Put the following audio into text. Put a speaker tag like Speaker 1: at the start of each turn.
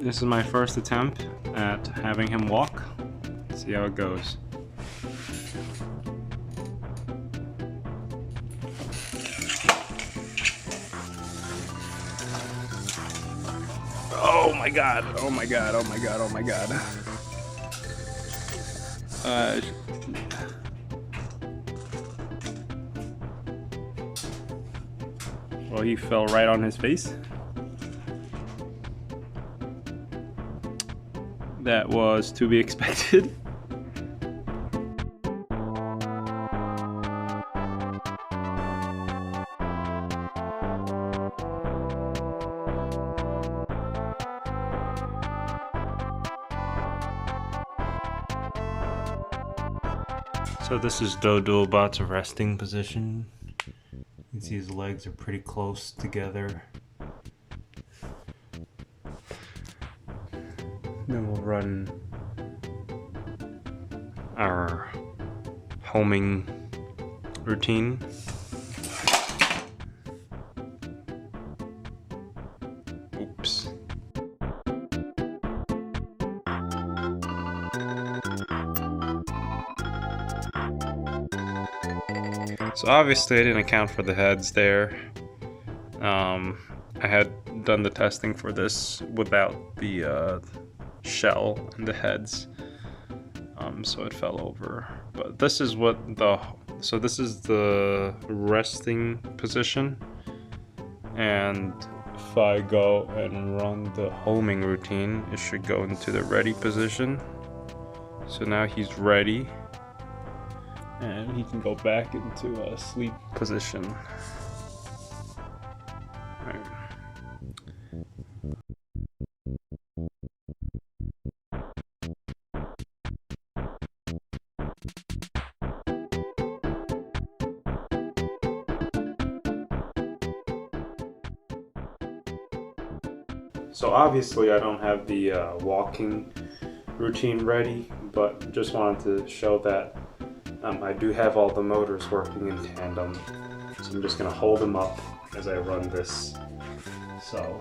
Speaker 1: This is my first attempt at having him walk. Let's see how it goes. Oh my god, oh my god, oh my god, oh my god. Well, he fell right on his face. That was to be expected. So this is DoduoBot's resting position. You can see his legs are pretty close together. Then we'll run our homing routine. Oops. So obviously I didn't account for the heads there. I had done the testing for this without the shell and the heads, so it fell over. But this is this is the resting position, and if I go and run the homing routine, it should go into the ready position. So now he's ready, and he can go back into a sleep position. All right. So obviously I don't have the walking routine ready, but just wanted to show that I do have all the motors working in tandem. So I'm just gonna hold them up as I run this. So